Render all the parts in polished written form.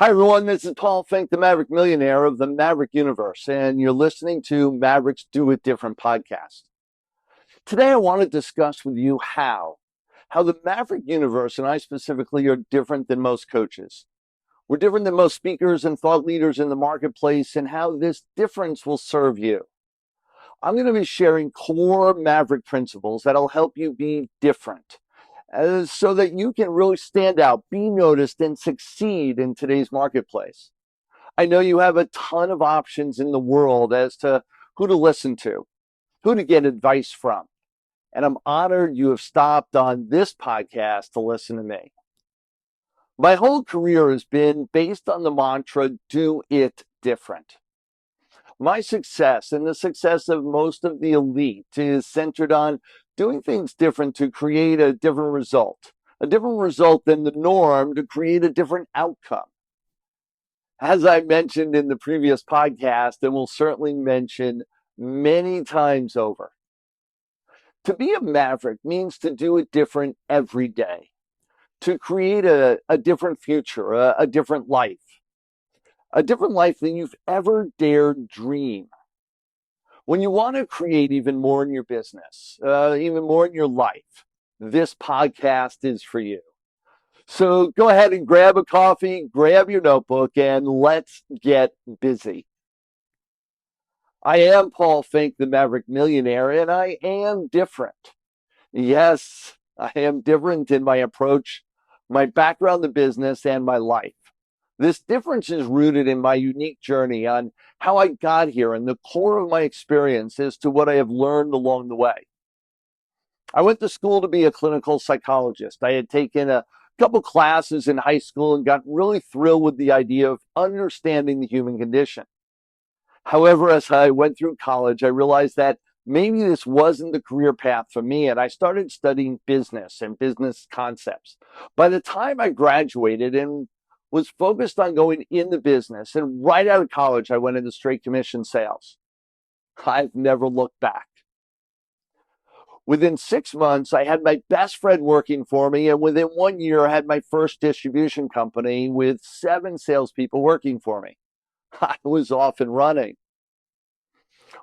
Hi, everyone. This is Paul Finck, the Maverick millionaire of the Maverick universe, and you're listening to Maverick's Do It Different podcast. Today, I want to discuss with you how the Maverick universe, and I specifically, are different than most coaches. We're different than most speakers and thought leaders in the marketplace, and how this difference will serve you. I'm going to be sharing core Maverick principles that'll help you be different, so that you can really stand out, be noticed, and succeed in today's marketplace. I know you have a ton of options in the world as to who to listen to, who to get advice from. And I'm honored you have stopped on this podcast to listen to me. My whole career has been based on the mantra, do it different. My success and the success of most of the elite is centered on doing things different to create a different result than the norm to create a different outcome. As I mentioned in the previous podcast, and will certainly mention many times over, to be a maverick means to do it different every day, to create a different future, a different life than you've ever dared dream. When you want to create even more in your business, even more in your life, this podcast is for you. So go ahead and grab a coffee, grab your notebook, and let's get busy. I am Paul Finck, the Maverick millionaire, and I am different. Yes, I am different in my approach, my background in business, and my life. This difference is rooted in my unique journey on how I got here and the core of my experience as to what I have learned along the way. I went to school to be a clinical psychologist. I had taken a couple classes in high school and got really thrilled with the idea of understanding the human condition. However, as I went through college, I realized that maybe this wasn't the career path for me, and I started studying business and business concepts. By the time I graduated and was focused on going into business, and right out of college, I went into straight commission sales. I've never looked back. Within 6 months, I had my best friend working for me, and within 1 year, I had my first distribution company with 7 salespeople working for me. I was off and running.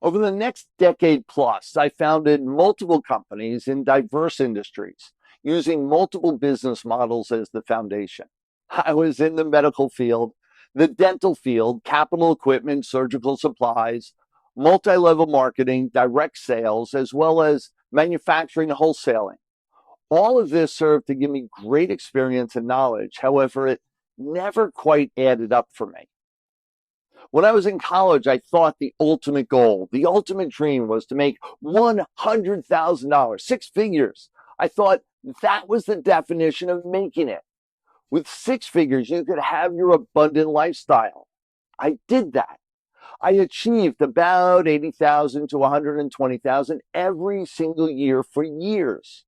Over the next decade plus, I founded multiple companies in diverse industries, using multiple business models as the foundation. I was in the medical field, the dental field, capital equipment, surgical supplies, multi-level marketing, direct sales, as well as manufacturing and wholesaling. All of this served to give me great experience and knowledge. However, it never quite added up for me. When I was in college, I thought the ultimate goal, the ultimate dream was to make $100,000, 6 figures. I thought that was the definition of making it. With 6 figures, you could have your abundant lifestyle. I did that. I achieved about 80,000 to 120,000 every single year for years.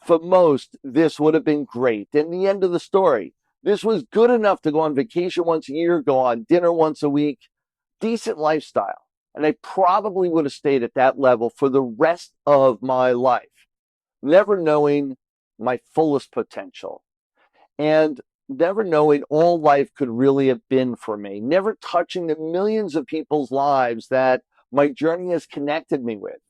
For most, this would have been great. And the end of the story. This was good enough to go on vacation once a year, go on dinner once a week, decent lifestyle. And I probably would have stayed at that level for the rest of my life, never knowing my fullest potential. And never knowing all life could really have been for me, never touching the millions of people's lives that my journey has connected me with.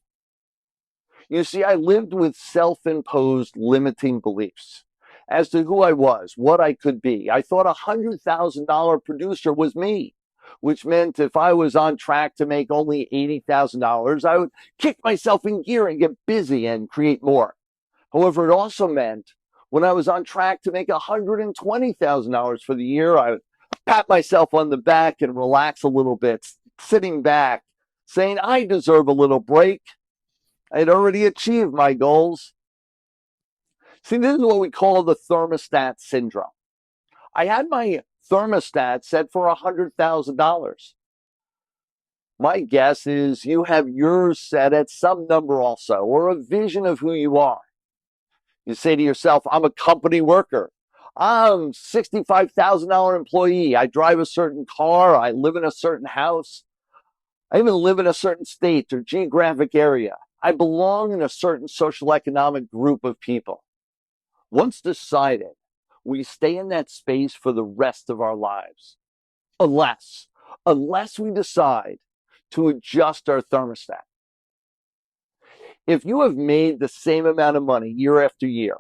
You see, I lived with self-imposed limiting beliefs as to who I was, what I could be. I thought $100,000 producer was me, which meant if I was on track to make only $80,000, I would kick myself in gear and get busy and create more. However, it also meant when I was on track to make $120,000 for the year, I would pat myself on the back and relax a little bit, sitting back, saying I deserve a little break. I had already achieved my goals. See, this is what we call the thermostat syndrome. I had my thermostat set for $100,000. My guess is you have yours set at some number also, or a vision of who you are. You say to yourself, I'm a company worker. I'm $65,000 employee. I drive a certain car. I live in a certain house. I even live in a certain state or geographic area. I belong in a certain social economic group of people. Once decided, we stay in that space for the rest of our lives. Unless we decide to adjust our thermostat. If you have made the same amount of money year after year,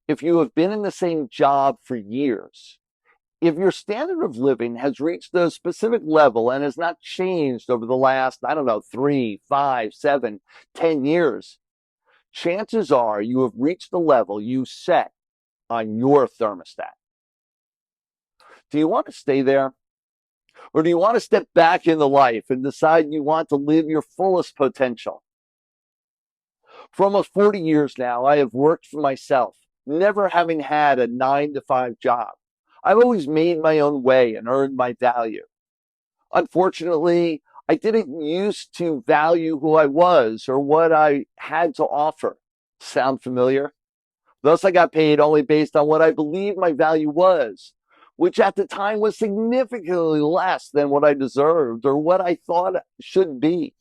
if you have been in the same job for years, if your standard of living has reached a specific level and has not changed over the last, 3, 5, 7, 10 years, chances are you have reached the level you set on your thermostat. Do you want to stay there? Or do you want to step back into life and decide you want to live your fullest potential? For almost 40 years now, I have worked for myself, never having had a 9-to-5 job. I've always made my own way and earned my value. Unfortunately, I didn't used to value who I was or what I had to offer. Sound familiar? Thus, I got paid only based on what I believed my value was, which at the time was significantly less than what I deserved or what I thought should be.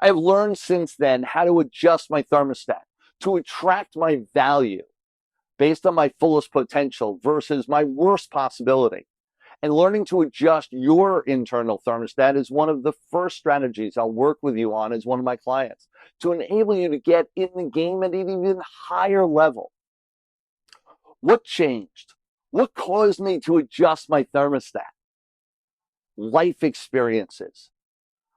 I have learned since then how to adjust my thermostat to attract my value based on my fullest potential versus my worst possibility. And learning to adjust your internal thermostat is one of the first strategies I'll work with you on as one of my clients to enable you to get in the game at an even higher level. What changed? What caused me to adjust my thermostat? Life experiences.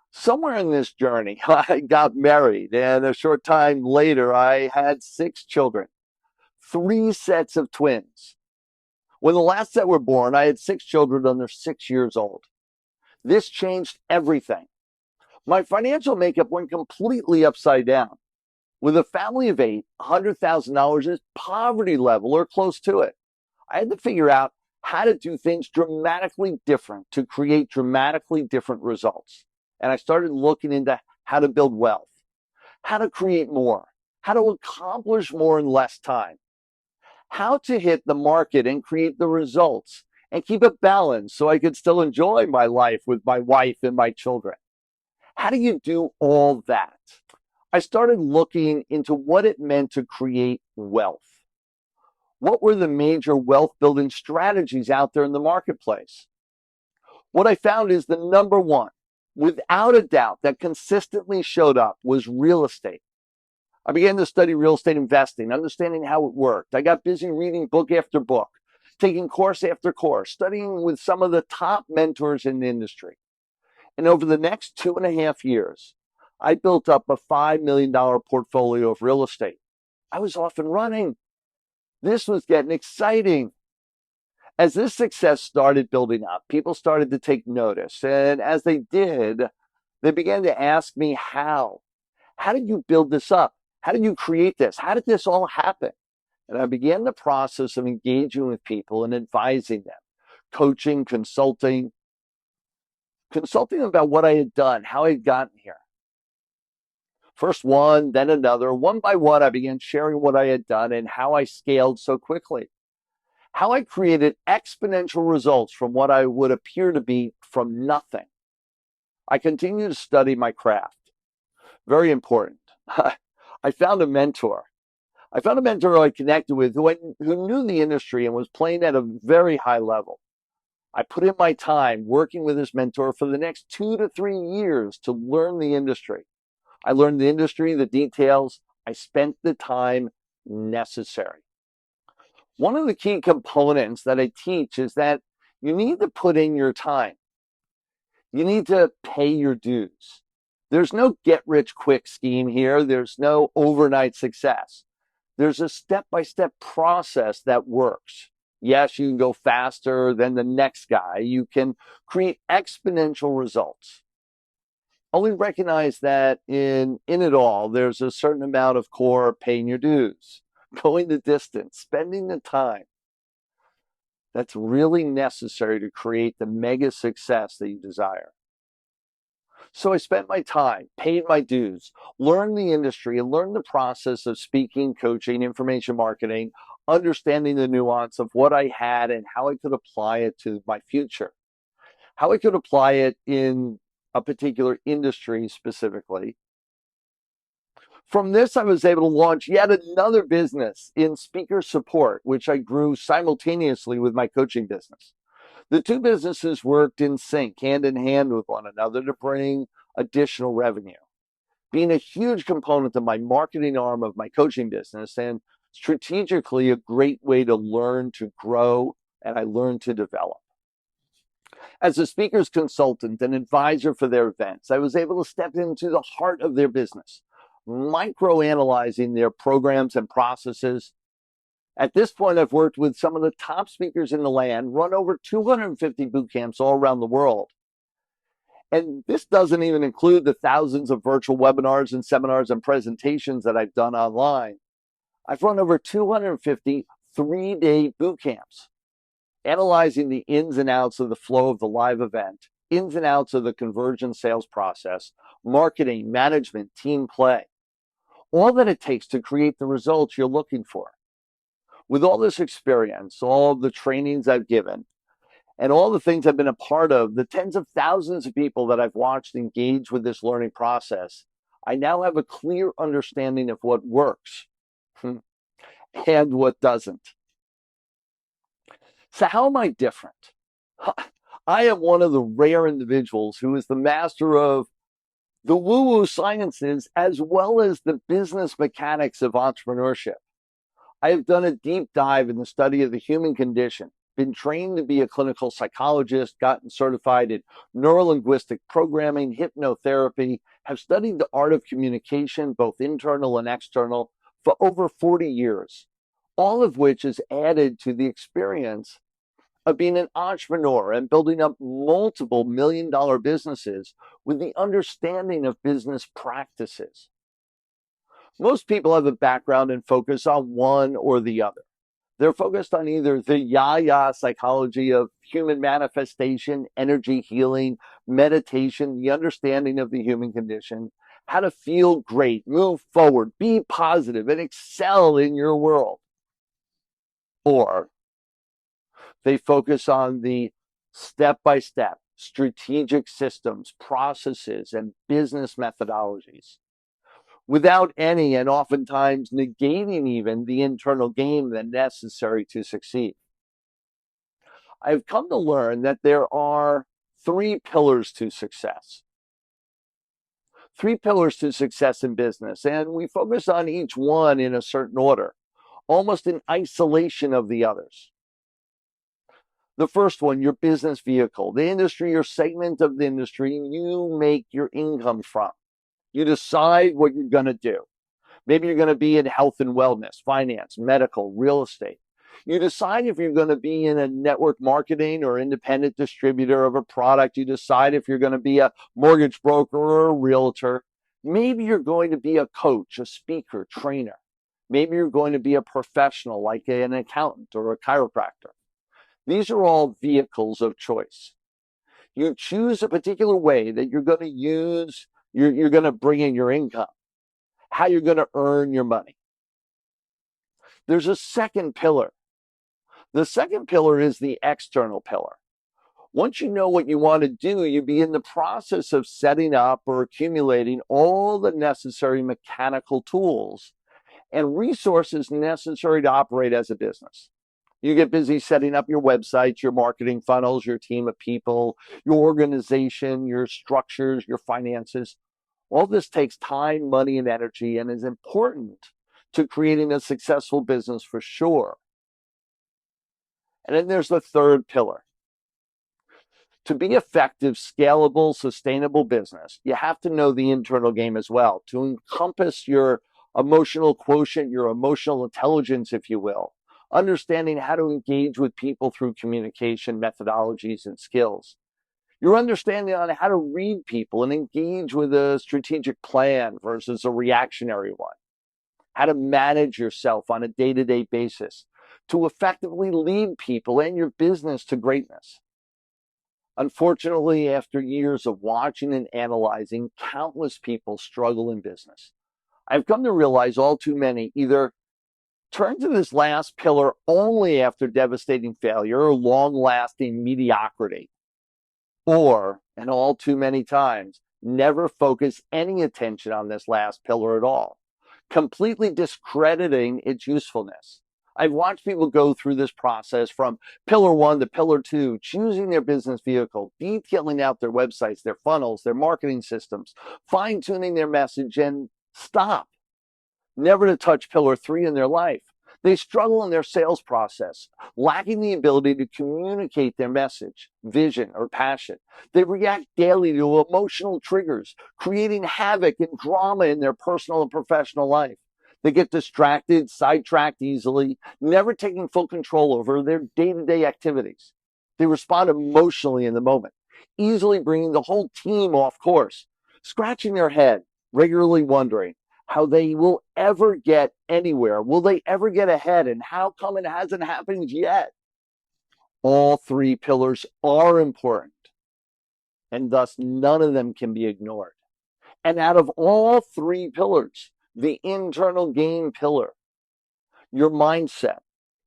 Somewhere in this journey, I got married, and a short time later, I had 6 children, 3 sets of twins. When the last set were born, I had 6 children under 6 years old. This changed everything. My financial makeup went completely upside down. With a family of 8, $100,000 is poverty level or close to it. I had to figure out how to do things dramatically different to create dramatically different results. And I started looking into how to build wealth, how to create more, how to accomplish more in less time, how to hit the market and create the results and keep it balanced so I could still enjoy my life with my wife and my children. How do you do all that? I started looking into what it meant to create wealth. What were the major wealth building strategies out there in the marketplace? What I found is the number one, without a doubt, that consistently showed up was real estate. I began to study real estate investing, understanding how it worked. I got busy reading book after book, taking course after course, studying with some of the top mentors in the industry. And over the next 2.5 years, I built up a $5 million portfolio of real estate. I was off and running. This was getting exciting. As this success started building up, people started to take notice. And as they did, they began to ask me how. How did you build this up? How did you create this? How did this all happen? And I began the process of engaging with people and advising them, coaching, consulting about what I had done, how I had gotten here. First one, then another. One by one, I began sharing what I had done and how I scaled so quickly. How I created exponential results from what I would appear to be from nothing. I continue to study my craft. Very important. I found a mentor. I connected with who knew the industry and was playing at a very high level. I put in my time working with this mentor for the next 2 to 3 years to learn the industry. I learned the industry, the details. I spent the time necessary. One of the key components that I teach is that you need to put in your time. You need to pay your dues. There's no get-rich-quick scheme here. There's no overnight success. There's a step-by-step process that works. Yes, you can go faster than the next guy. You can create exponential results. Only recognize that in it all, there's a certain amount of core paying your dues, going the distance, spending the time. That's really necessary to create the mega success that you desire. So I spent my time, paid my dues, learned the industry, and learned the process of speaking, coaching, information marketing, understanding the nuance of what I had and how I could apply it to my future, how I could apply it in a particular industry specifically. From this, I was able to launch yet another business in speaker support, which I grew simultaneously with my coaching business. The two businesses worked in sync, hand in hand with one another to bring additional revenue, being a huge component of my marketing arm of my coaching business and strategically a great way to learn to grow and I learned to develop. As a speaker's consultant and advisor for their events, I was able to step into the heart of their business, micro-analyzing their programs and processes. At this point, I've worked with some of the top speakers in the land, run over 250 boot camps all around the world. And this doesn't even include the thousands of virtual webinars and seminars and presentations that I've done online. I've run over 250 three-day boot camps, analyzing the ins and outs of the flow of the live event, ins and outs of the conversion sales process, marketing, management, team play, all that it takes to create the results you're looking for. With all this experience, all of the trainings I've given, and all the things I've been a part of, the tens of thousands of people that I've watched engage with this learning process, I now have a clear understanding of what works and what doesn't. So how am I different? I am one of the rare individuals who is the master of the woo-woo sciences as well as the business mechanics of entrepreneurship. I have done a deep dive in the study of the human condition, been trained to be a clinical psychologist, gotten certified in neurolinguistic programming, hypnotherapy, have studied the art of communication, both internal and external, for over 40 years, all of which is added to the experience of being an entrepreneur and building up multiple million-dollar businesses with the understanding of business practices. Most people have a background and focus on one or the other. They're focused on either the ya-ya psychology of human manifestation, energy healing, meditation, the understanding of the human condition, how to feel great, move forward, be positive, and excel in your world. Or they focus on the step-by-step strategic systems, processes, and business methodologies, without any and oftentimes negating even the internal game that's necessary to succeed. I've come to learn that there are three pillars to success. Three pillars to success in business, and we focus on each one in a certain order, almost in isolation of the others. The first one, your business vehicle, the industry or segment of the industry you make your income from. You decide what you're going to do. Maybe you're going to be in health and wellness, finance, medical, real estate. You decide if you're going to be in a network marketing or independent distributor of a product. You decide if you're going to be a mortgage broker or a realtor. Maybe you're going to be a coach, a speaker, trainer. Maybe you're going to be a professional like an accountant or a chiropractor. These are all vehicles of choice. You choose a particular way that you're going to use, you're going to bring in your income, how you're going to earn your money. There's a second pillar. The second pillar is the external pillar. Once you know what you want to do, you begin the process of setting up or accumulating all the necessary mechanical tools and resources necessary to operate as a business. You get busy setting up your websites, your marketing funnels, your team of people, your organization, your structures, your finances. All this takes time, money, and energy and is important to creating a successful business for sure. And then there's the third pillar. To be effective, scalable, sustainable business, you have to know the internal game as well, to encompass your emotional quotient, your emotional intelligence, if you will, understanding how to engage with people through communication methodologies and skills. Your understanding on how to read people and engage with a strategic plan versus a reactionary one. How to manage yourself on a day-to-day basis to effectively lead people and your business to greatness. Unfortunately, after years of watching and analyzing, countless people struggle in business. I've come to realize all too many either turn to this last pillar only after devastating failure or long-lasting mediocrity, or, and all too many times, never focus any attention on this last pillar at all. completely discrediting its usefulness. I've watched people go through this process from pillar one to pillar two, choosing their business vehicle, detailing out their websites, their funnels, their marketing systems, fine tuning their message, and stop, never to touch pillar three in their life. They struggle in their sales process, lacking the ability to communicate their message, vision, or passion. They react daily to emotional triggers, creating havoc and drama in their personal and professional life. They get distracted, sidetracked easily, never taking full control over their day-to-day activities. They respond emotionally in the moment, easily bringing the whole team off course, scratching their head, regularly wondering how they will ever get anywhere. Will they ever get ahead? And how come it hasn't happened yet? All three pillars are important, and thus none of them can be ignored. And out of all three pillars, the internal game pillar, your mindset,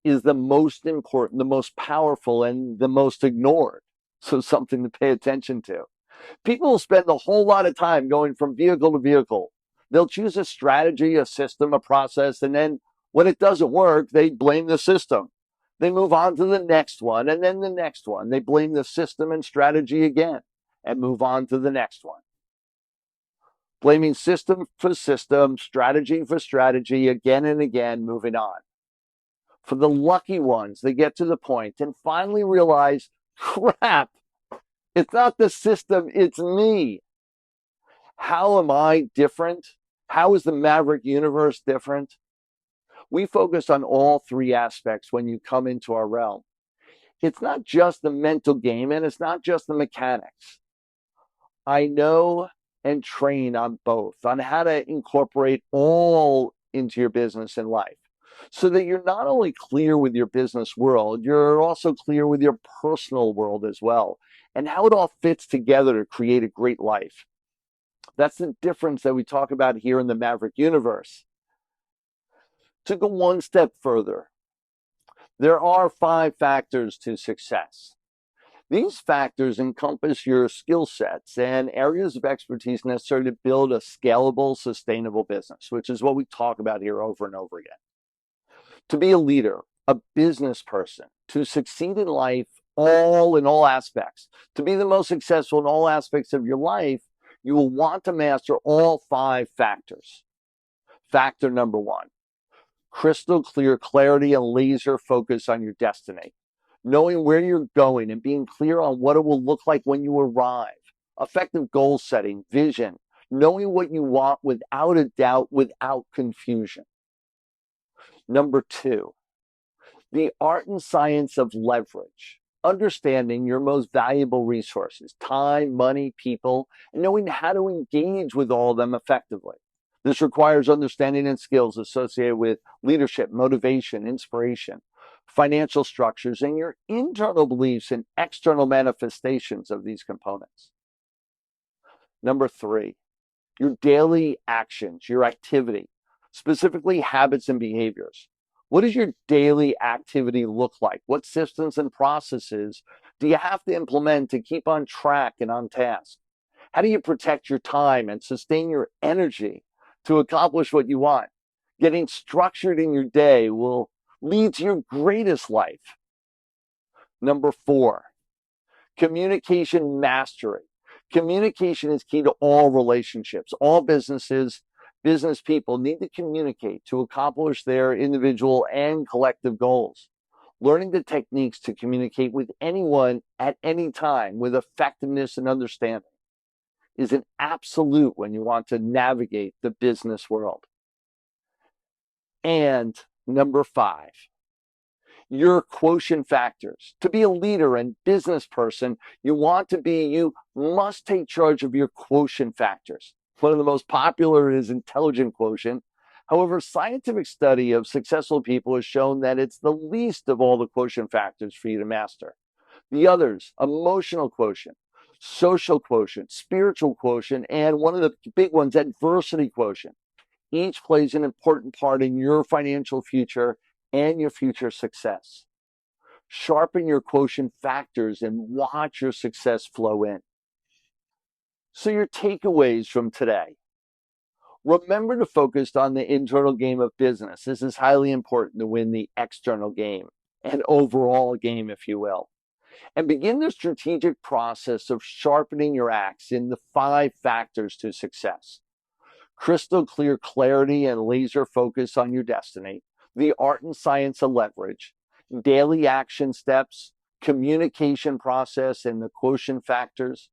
is the most important, the most powerful, and the most ignored. So something to pay attention to. People will spend a whole lot of time going from vehicle to vehicle. They'll choose a strategy, a system, a process, and then when it doesn't work, they blame the system. They move on to the next one, and then the next one. They blame the system and strategy again, and move on to the next one. Blaming system for system, strategy for strategy, again and again, moving on. For the lucky ones, they get to the point and finally realize, crap, it's not the system, it's me. How am I different? How is the Maverick universe different? We focus on all three aspects when you come into our realm. It's not just the mental game and it's not just the mechanics. I know and train on both, on how to incorporate all into your business and life so that you're not only clear with your business world, you're also clear with your personal world as well, and how it all fits together to create a great life. That's the difference that we talk about here in the Maverick universe. To go one step further, there are 5 factors to success. These factors encompass your skill sets and areas of expertise necessary to build a scalable, sustainable business, which is what we talk about here over and over again. To be a leader, a business person, to succeed in life, in all aspects, to be the most successful in all aspects of your life, you will want to master all 5 factors. Factor number 1, crystal clear clarity and laser focus on your destiny. Knowing where you're going and being clear on what it will look like when you arrive. Effective goal setting, vision, knowing what you want without a doubt, without confusion. Number 2, the art and science of leverage. Understanding your most valuable resources, time, money, people, and knowing how to engage with all of them effectively. This requires understanding and skills associated with leadership, motivation, inspiration, financial structures, and your internal beliefs and external manifestations of these components. Number 3, your daily actions, your activity, specifically habits and behaviors. What does your daily activity look like? What systems and processes do you have to implement to keep on track and on task? How do you protect your time and sustain your energy to accomplish what you want? Getting structured in your day will lead to your greatest life. Number 4, communication mastery. Communication is key to all relationships. All business people need to communicate to accomplish their individual and collective goals. Learning the techniques to communicate with anyone at any time with effectiveness and understanding is an absolute when you want to navigate the business world. And number 5, your quotient factors. To be a leader and business person, you must take charge of your quotient factors. One of the most popular is intelligent quotient. However, scientific study of successful people has shown that it's the least of all the quotient factors for you to master. The others, emotional quotient, social quotient, spiritual quotient, and one of the big ones, adversity quotient. Each plays an important part in your financial future and your future success. Sharpen your quotient factors and watch your success flow in. So your takeaways from today. Remember to focus on the internal game of business. This is highly important to win the external game, an overall game, if you will. And begin the strategic process of sharpening your axe in the 5 factors to success. Crystal clear clarity and laser focus on your destiny, the art and science of leverage, daily action steps, communication process, and the quotient factors.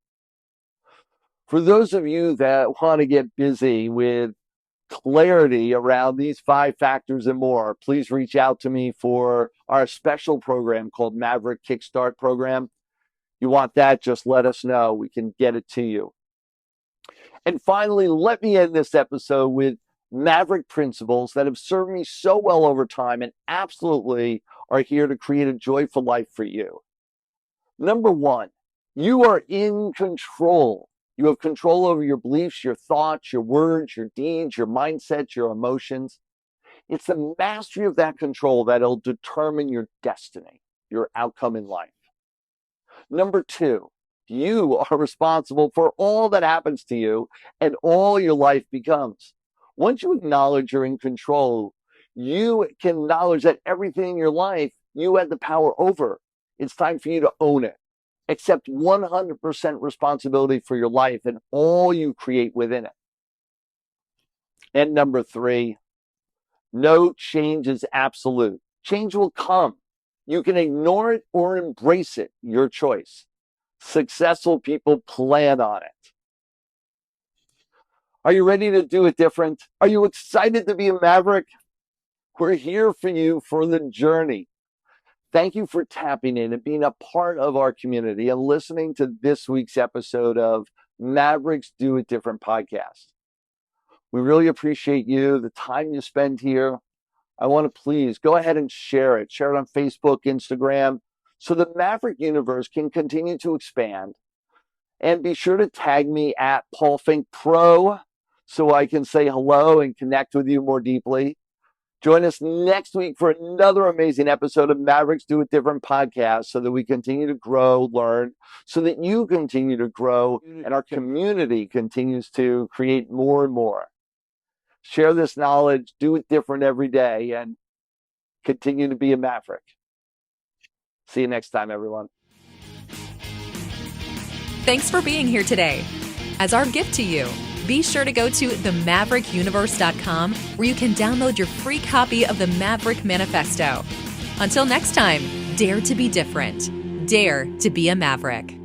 For those of you that want to get busy with clarity around these 5 factors and more, please reach out to me for our special program called Maverick Kickstart Program. You want that, just let us know. We can get it to you. And finally, let me end this episode with Maverick principles that have served me so well over time and absolutely are here to create a joyful life for you. Number 1, you are in control. You have control over your beliefs, your thoughts, your words, your deeds, your mindsets, your emotions. It's the mastery of that control that'll determine your destiny, your outcome in life. Number 2, you are responsible for all that happens to you and all your life becomes. Once you acknowledge you're in control, you can acknowledge that everything in your life you had the power over. It's time for you to own it. Accept 100% responsibility for your life and all you create within it. And number 3, no change is absolute. Change will come. You can ignore it or embrace it, your choice. Successful people plan on it. Are you ready to do it different? Are you excited to be a maverick? We're here for you for the journey. Thank you for tapping in and being a part of our community and listening to this week's episode of Mavericks Do It Different podcast. We really appreciate you, the time you spend here. I want to please go ahead and share it. Share it on Facebook, Instagram, so the Maverick universe can continue to expand. And be sure to tag me at Paul Finck Pro so I can say hello and connect with you more deeply. Join us next week for another amazing episode of Mavericks Do It Different podcast so that we continue to grow, learn, so that you continue to grow and our community continues to create more and more. Share this knowledge, do it different every day, and continue to be a maverick. See you next time, everyone. Thanks for being here today. As our gift to you, be sure to go to themaverickuniverse.com where you can download your free copy of the Maverick Manifesto. Until next time, dare to be different. Dare to be a maverick.